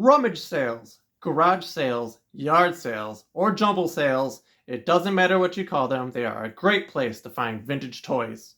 Rummage sales, garage sales, yard sales, or jumble sales, it doesn't matter what you call them, they are a great place to find vintage toys.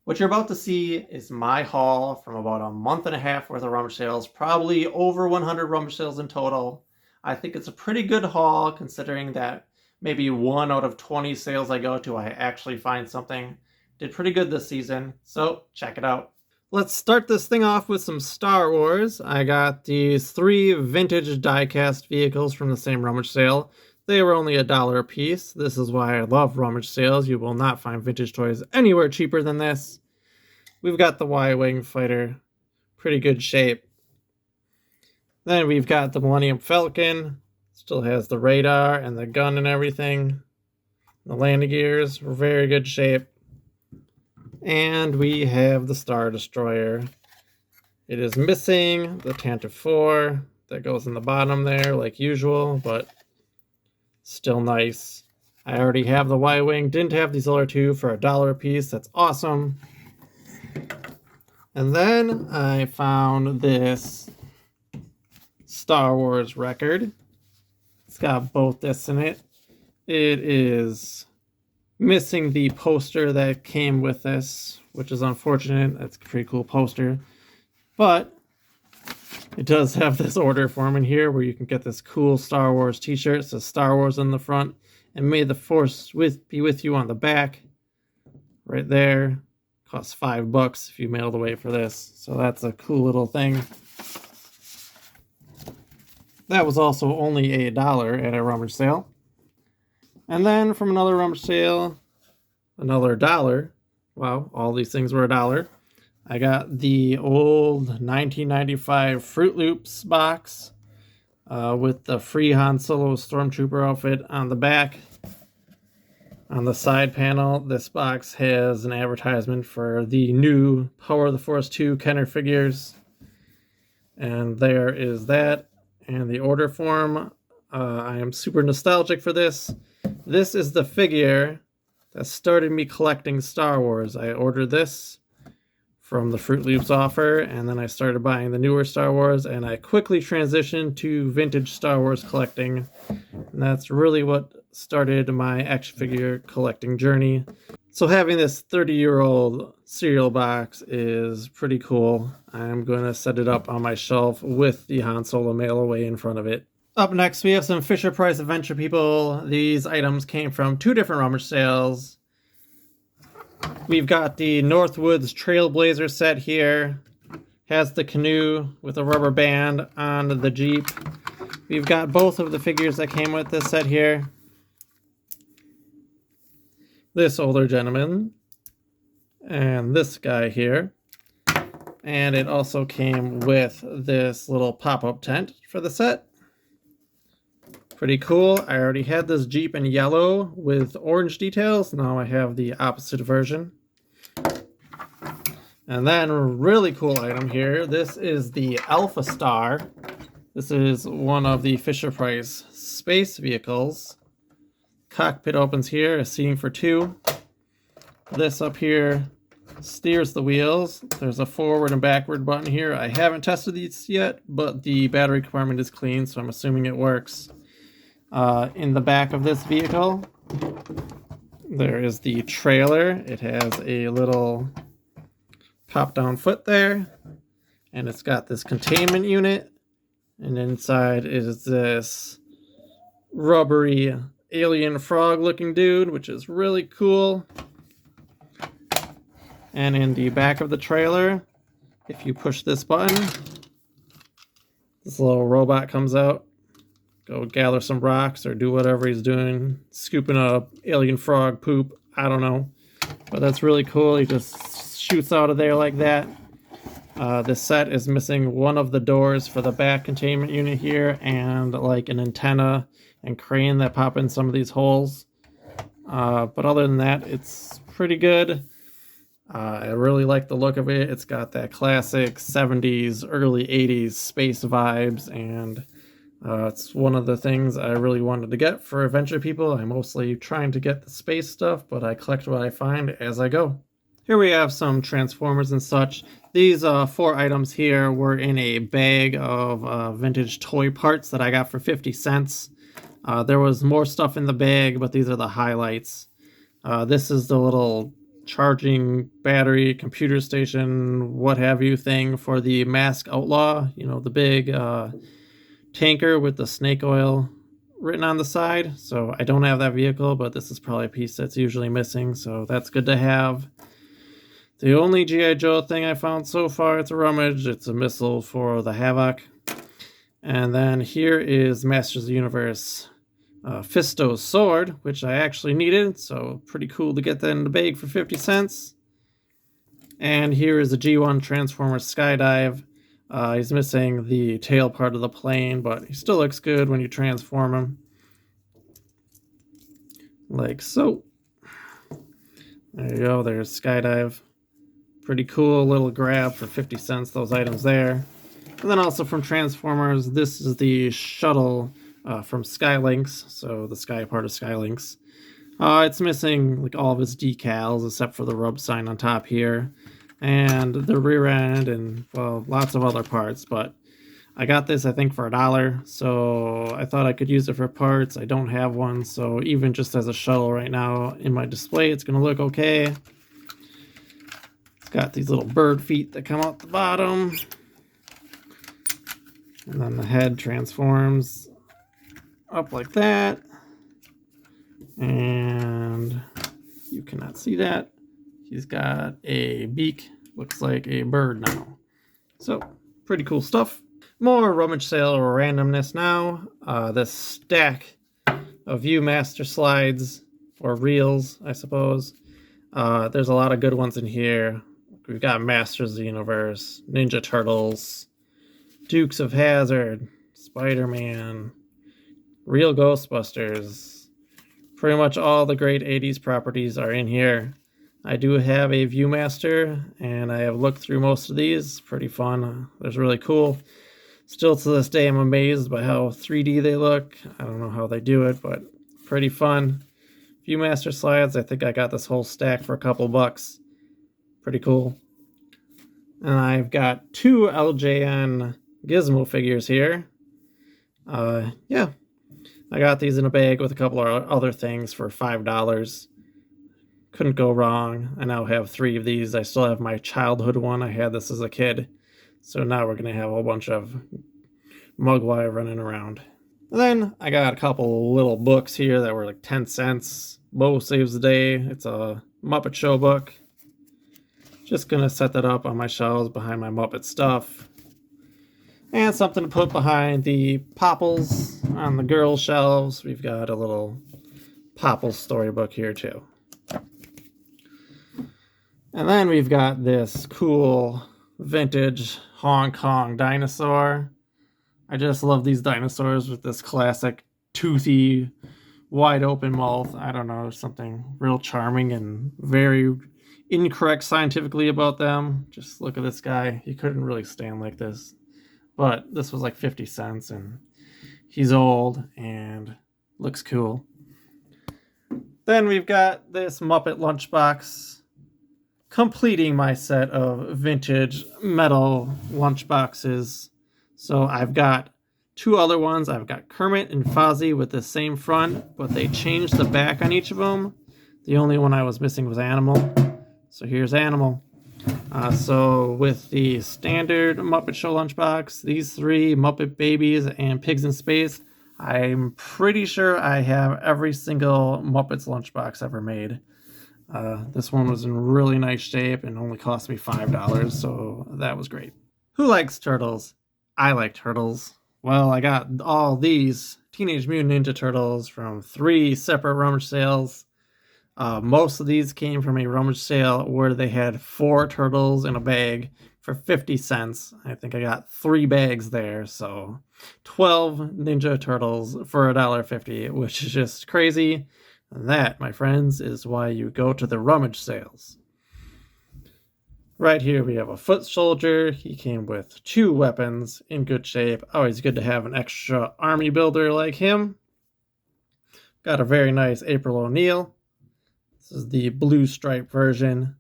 What you're about to see is my haul from about a month and a half worth of rummage sales, probably over 100 rummage sales in total. I think it's a pretty good haul considering that maybe 1 out of 20 sales I go to I actually find something. Did pretty good this season, so check it out. Let's start this thing off with some Star Wars. I got these 3 vintage diecast vehicles from the same rummage sale. They were only $1 a piece. This is why I love rummage sales. You will not find vintage toys anywhere cheaper than this. We've got the Y-Wing fighter, pretty good shape. Then we've got the Millennium Falcon, still has the radar and the gun and everything. The landing gears, very good shape. And we have the Star Destroyer. It is missing the Tantive 4 that goes in the bottom there like usual, but still nice. I already have the Y-Wing, didn't have these other 2 for $1 a piece. That's awesome. And then I found this Star Wars record. It's got both discs in it. It is missing the poster that came with this, which is unfortunate. That's a pretty cool poster. But it does have this order form in here where you can get this cool Star Wars t-shirt. It says Star Wars on the front and May the Force be with you on the back. Right there. Costs $5 if you mailed away for this. So that's a cool little thing. That was also only $1 at a rummage sale. And then from another rummage sale, another $1. Wow, all these things were $1. I got the old 1995 Fruit Loops box with the free Han Solo Stormtrooper outfit on the back. On the side panel, this box has an advertisement for the new Power of the Force 2 Kenner figures. And there is that. And the order form, I am super nostalgic for this. This is the figure that started me collecting Star Wars. I ordered this from the Fruit Loops offer, and then I started buying the newer Star Wars, and I quickly transitioned to vintage Star Wars collecting. And that's really what started my action figure collecting journey. So having this 30-year-old cereal box is pretty cool. I'm going to set it up on my shelf with the Han Solo mail away in front of it. Up next, we have some Fisher-Price Adventure People. These items came from 2 different rummage sales. We've got the Northwoods Trailblazer set here. Has the canoe with a rubber band on the Jeep. We've got both of the figures that came with this set here. This older gentleman and this guy here. And it also came with this little pop-up tent for the set. Pretty cool. I already had this Jeep in yellow with orange details. Now I have the opposite version. And then a really cool item here. This is the Alpha Star. This is one of the Fisher-Price space vehicles. Cockpit opens here, a seating for 2. This up here steers the wheels. There's a forward and backward button here. I haven't tested these yet, but the battery compartment is clean, so I'm assuming it works. In the back of this vehicle, there is the trailer. It has a little pop-down foot there, and it's got this containment unit, and inside is this rubbery alien frog looking dude, which is really cool. And in the back of the trailer, if you push this button, this little robot comes out. Go gather some rocks or do whatever he's doing, scooping up alien frog poop, I don't know. But that's really cool. He just shoots out of there like that. This set is missing one of the doors for the back containment unit here, and like an antenna and crane that pop in some of these holes. But other than that, it's pretty good. I really like the look of it. It's got that classic 70s, early 80s space vibes, and It's one of the things I really wanted to get for Adventure People. I'm mostly trying to get the space stuff, but I collect what I find as I go. Here we have some Transformers and such. These 4 items here were in a bag of vintage toy parts that I got for 50 cents. There was more stuff in the bag, but these are the highlights. This is the little charging battery, computer station, what have you thing for the Mask Outlaw. You know, the big tanker with the snake oil written on the side. So I don't have that vehicle, but this is probably a piece that's usually missing, so that's good to have. The only G.I. Joe thing I found so far, it's a rummage. It's a missile for the Havoc. And then here is Masters of the Universe Fisto's sword, which I actually needed, so pretty cool to get that in the bag for 50 cents. And here is a G1 Transformer Skydive. He's missing the tail part of the plane, but he still looks good when you transform him. Like so. There you go, there's Skydive. Pretty cool little grab for 50 cents, those items there. And then also from Transformers, this is the shuttle from Skylinks, so the sky part of Skylinks. It's missing like all of its decals except for the rub sign on top here, and the rear end, and well, lots of other parts. But I got this I think for $1, so I thought I could use it for parts. I don't have one, so even just as a shuttle right now in my display, it's gonna look okay. It's got these little bird feet that come out the bottom, and then the head transforms up like that. And you cannot see that. He's got a beak, looks like a bird now. So, pretty cool stuff. More rummage sale randomness now. This stack of Viewmaster slides, or reels, I suppose. There's a lot of good ones in here. We've got Masters of the Universe, Ninja Turtles, Dukes of Hazzard, Spider-Man, Real Ghostbusters. Pretty much all the great 80s properties are in here. I do have a Viewmaster, and I have looked through most of these. Pretty fun. They're really cool. Still to this day, I'm amazed by how 3D they look. I don't know how they do it, but pretty fun. Viewmaster slides, I think I got this whole stack for a couple bucks. Pretty cool. And I've got 2 LJN Gizmo figures here. Yeah. I got these in a bag with a couple of other things for $5. Couldn't go wrong. I now have 3 of these. I still have my childhood one. I had this as a kid. So now we're going to have a whole bunch of Mugwai running around. And then I got a couple little books here that were like 10 cents. Bo Saves the Day. It's a Muppet Show book. Just going to set that up on my shelves behind my Muppet stuff. And something to put behind the Popples on the girls' shelves. We've got a little Popples storybook here too. And then we've got this cool vintage Hong Kong dinosaur. I just love these dinosaurs with this classic toothy, wide open mouth. I don't know, there's something real charming and very incorrect scientifically about them. Just look at this guy. He couldn't really stand like this. But this was like 50 cents, and he's old and looks cool. Then we've got this Muppet lunchbox, completing my set of vintage metal lunchboxes. So I've got 2 other ones. I've got Kermit and Fozzie with the same front, but they changed the back on each of them. The only one I was missing was Animal. So here's Animal. So with the standard Muppet Show lunchbox, these 3, Muppet Babies, and Pigs in Space, I'm pretty sure I have every single Muppets lunchbox ever made. This one was in really nice shape and only cost me $5, so that was great. Who likes turtles? I like turtles. Well, I got all these Teenage Mutant Ninja Turtles from 3 separate rummage sales. Most of these came from a rummage sale where they had 4 turtles in a bag for 50 cents. I think I got 3 bags there, so 12 Ninja Turtles for $1.50, which is just crazy. And that, my friends, is why you go to the rummage sales. Right here we have a foot soldier. He came with 2 weapons in good shape. Always good to have an extra army builder like him. Got a very nice April O'Neil. This is the blue stripe version.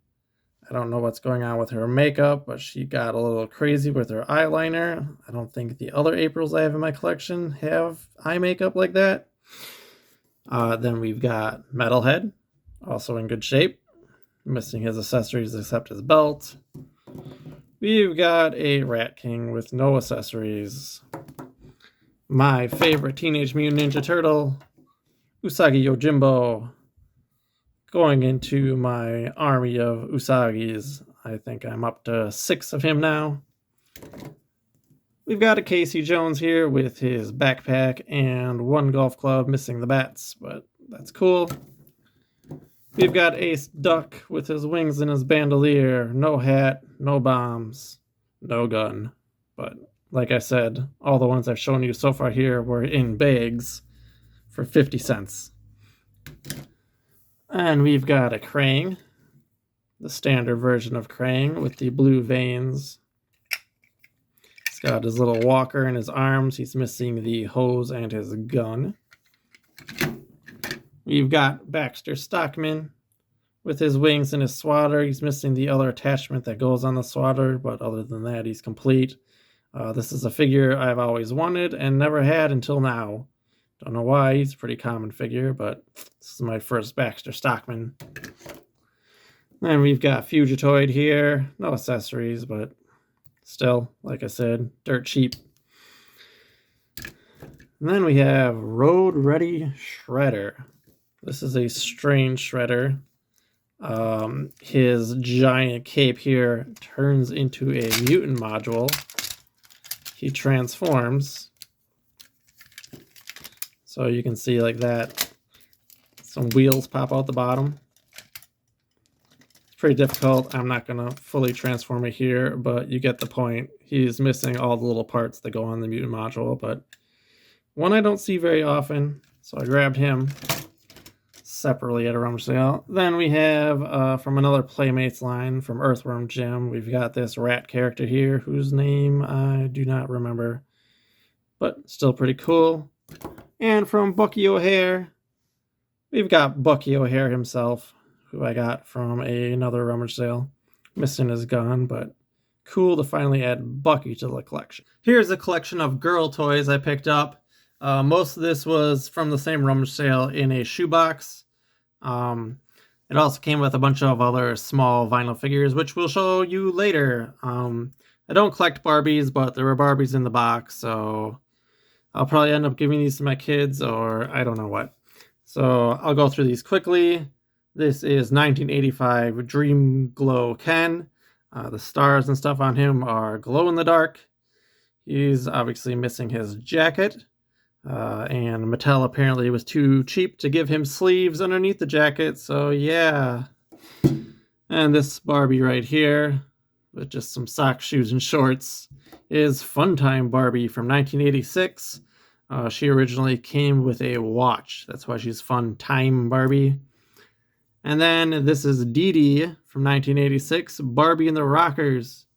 I don't know what's going on with her makeup, but she got a little crazy with her eyeliner. I don't think the other Aprils I have in my collection have eye makeup like that. Then we've got Metalhead, also in good shape. Missing his accessories except his belt. We've got a Rat King with no accessories. My favorite Teenage Mutant Ninja Turtle, Usagi Yojimbo. Going into my army of Usagis. I think I'm up to 6 of him now. We've got a Casey Jones here with his backpack and 1 golf club, missing the bats, but that's cool. We've got Ace Duck with his wings and his bandolier, no hat, no bombs, no gun. But like I said, all the ones I've shown you so far here were in bags for 50 cents. And we've got a Krang, the standard version of Krang with the blue veins. He's got his little walker in his arms. He's missing the hose and his gun. We've got Baxter Stockman with his wings and his swatter. He's missing the other attachment that goes on the swatter, but other than that, he's complete. This is a figure I've always wanted and never had until now. Don't know why. He's a pretty common figure, but this is my first Baxter Stockman. Then we've got Fugitoid here. No accessories, but still, like I said, dirt cheap. And then we have Road Ready Shredder. This is a strange Shredder. His giant cape here turns into a mutant module. He transforms. So you can see like that. Some wheels pop out the bottom. It's pretty difficult. I'm not going to fully transform it here, but you get the point. He's missing all the little parts that go on the mutant module, but one I don't see very often, so I grabbed him separately at a rummage sale. Then we have, from another Playmates line from Earthworm Jim, we've got this rat character here whose name I do not remember, but still pretty cool. And from Bucky O'Hare, we've got Bucky O'Hare himself, who I got from another rummage sale. Missing his gun, but cool to finally add Bucky to the collection. Here's a collection of girl toys I picked up. Most of this was from the same rummage sale in a shoebox. It also came with a bunch of other small vinyl figures, which we'll show you later. I don't collect Barbies, but there were Barbies in the box, so I'll probably end up giving these to my kids, or I don't know what. So I'll go through these quickly. This is 1985 Dream Glow Ken. The stars and stuff on him are glow in the dark. He's obviously missing his jacket. And Mattel apparently was too cheap to give him sleeves underneath the jacket, so yeah. And this Barbie right here, with just some socks, shoes, and shorts, is Funtime Barbie from 1986. She originally came with a watch. That's why she's Funtime Barbie. And then this is Dee Dee from 1986, Barbie and the Rockers.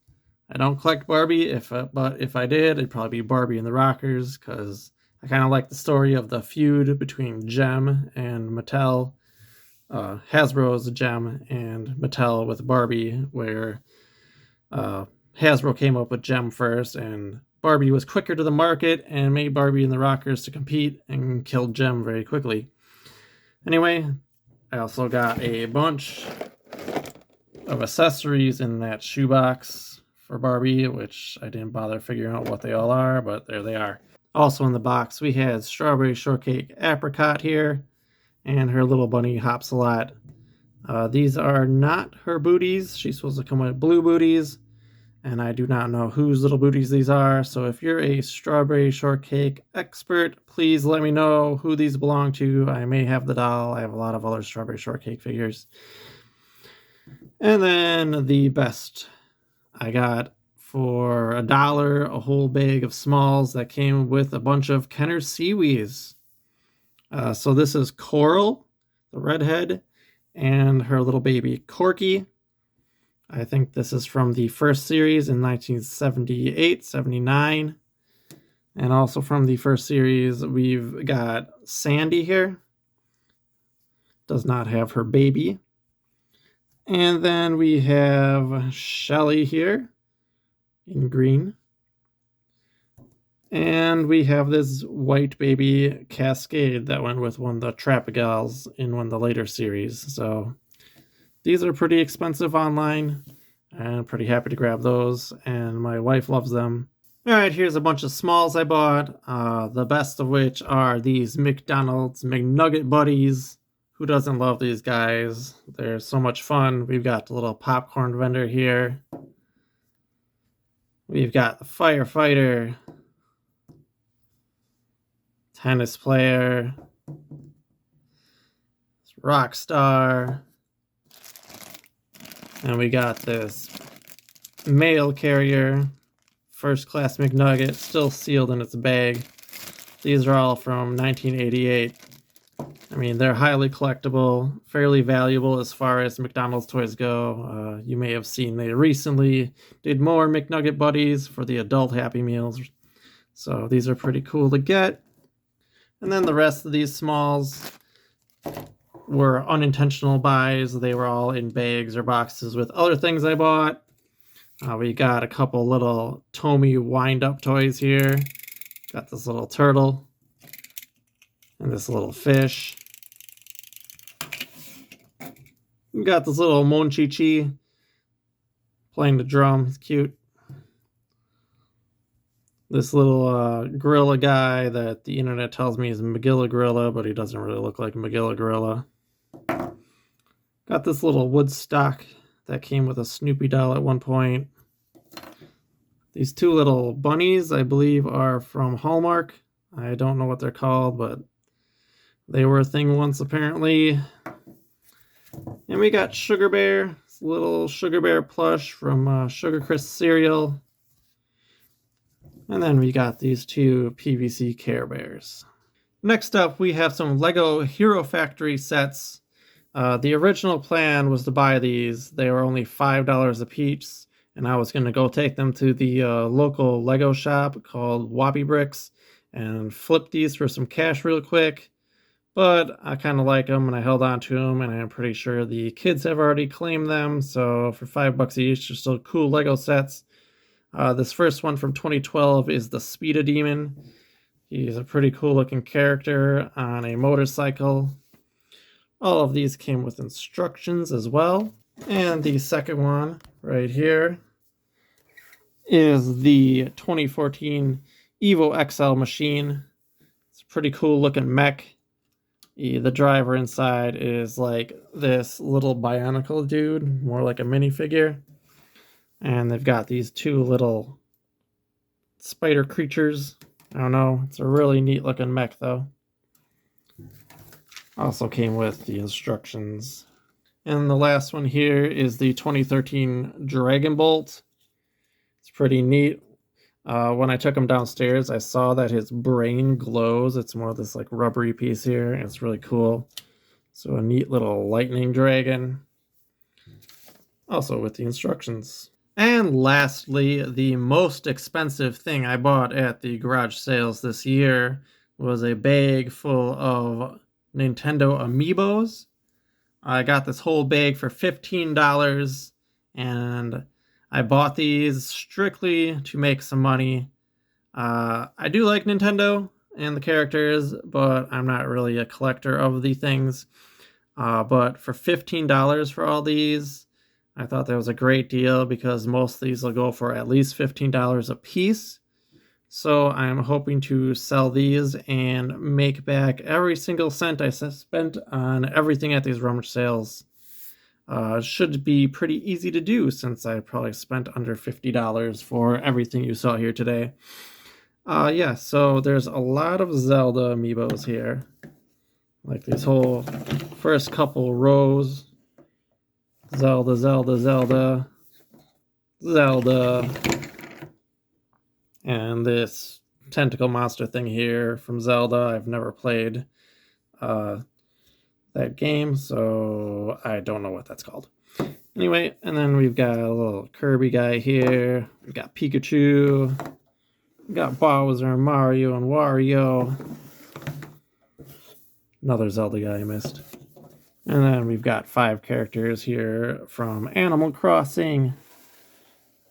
I don't collect Barbie, but if I did, it'd probably be Barbie and the Rockers, because I kind of like the story of the feud between Gem and Mattel. Hasbro's Gem and Mattel with Barbie, where Hasbro came up with Gem first, and Barbie was quicker to the market and made Barbie and the Rockers to compete and killed Gem very quickly. Anyway, I also got a bunch of accessories in that shoebox for Barbie, which I didn't bother figuring out what they all are, but there they are. Also in the box, we had Strawberry Shortcake Apricot here, and her little bunny Hops a Lot. These are not her booties. She's supposed to come with blue booties, and I do not know whose little booties these are. So if you're a Strawberry Shortcake expert, please let me know who these belong to. I may have the doll. I have a lot of other Strawberry Shortcake figures. And then the best I got for $1, a whole bag of smalls that came with a bunch of Kenner Seawees. So this is Coral, the redhead, and her little baby Corky. I think this is from the first series in 1978, 79. And also from the first series, we've got Sandy here. Does not have her baby. And then we have Shelly here in green. And we have this white baby Cascade that went with one of the Trapagals in one of the later series. So these are pretty expensive online. I'm pretty happy to grab those, and my wife loves them. Alright, here's a bunch of smalls I bought, the best of which are these McDonald's McNugget Buddies. Who doesn't love these guys? They're so much fun. We've got the little popcorn vendor here. We've got the firefighter, tennis player, rock star, and we got this mail carrier, first class McNugget, still sealed in its bag. These are all from 1988. I mean, they're highly collectible, fairly valuable as far as McDonald's toys go. You may have seen they recently did more McNugget Buddies for the adult Happy Meals. So these are pretty cool to get. And then the rest of these smalls were unintentional buys. They were all in bags or boxes with other things I bought. We got a couple little Tomy wind-up toys here. Got this little turtle and this little fish. We got this little Monchichi playing the drum. It's cute. This little gorilla guy that the internet tells me is Magilla Gorilla, but he doesn't really look like Magilla Gorilla. Got this little Woodstock that came with a Snoopy doll at one point. These two little bunnies, I believe, are from Hallmark. I don't know what they're called, but they were a thing once, apparently. And we got Sugar Bear, this little Sugar Bear plush from Sugar Crisp cereal. And then we got these two PVC Care Bears. Next up, we have some Lego Hero Factory sets. The original plan was to buy these. They were only $5 a piece, and I was going to go take them to the local Lego shop called Wappy Bricks and flip these for some cash real quick. But I kind of like them, and I held on to them, and I'm pretty sure the kids have already claimed them. So for $5 each, they're still cool Lego sets. This first one from 2012 is the Speeda Demon. He's a pretty cool looking character on a motorcycle. All of these came with instructions as well. And the second one right here is the 2014 Evo XL machine. It's a pretty cool looking mech. The driver inside is like this little Bionicle dude, more like a minifigure. And they've got these two little spider creatures. I don't know. It's a really neat looking mech though. Also came with the instructions. And the last one here is the 2013 Dragon Bolt. It's pretty neat. When I took him downstairs, I saw that his brain glows. It's more of this like rubbery piece here, and it's really cool. So a neat little lightning dragon. Also with the instructions. And lastly, the most expensive thing I bought at the garage sales this year was a bag full of Nintendo Amiibos. I got this whole bag for $15, and I bought these strictly to make some money. I do like Nintendo and the characters, but I'm not really a collector of the things. But for $15 for all these, I thought that was a great deal because most of these will go for at least $15 a piece. So I'm hoping to sell these and make back every single cent I spent on everything at these rummage sales. Should be pretty easy to do since I probably spent under $50 for everything you saw here today. Yeah, so there's a lot of Zelda amiibos here. Like these whole first couple rows. Zelda, Zelda, Zelda, Zelda. And this tentacle monster thing here from Zelda. I've never played that game, so I don't know what that's called. Anyway, and then we've got a little Kirby guy here. We've got Pikachu. We've got Bowser, Mario, and Wario. Another Zelda guy I missed. And then we've got 5 characters here from Animal Crossing.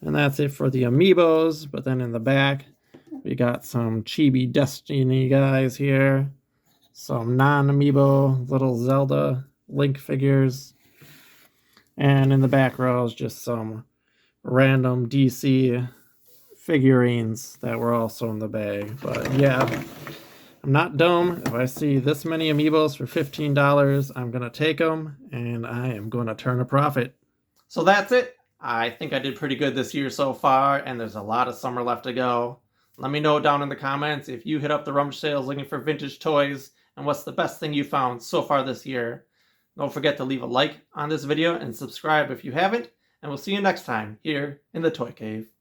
And that's it for the Amiibos. But then in the back, we got some Chibi Destiny guys here. Some non-Amiibo little Zelda Link figures. And in the back row is just some random DC figurines that were also in the bag. But yeah, I'm not dumb. If I see this many Amiibos for $15, I'm going to take them, and I am going to turn a profit. So that's it. I think I did pretty good this year so far, and there's a lot of summer left to go. Let me know down in the comments if you hit up the rummage sales looking for vintage toys, and what's the best thing you found so far this year. Don't forget to leave a like on this video and subscribe if you haven't, and we'll see you next time here in the Toy Cave.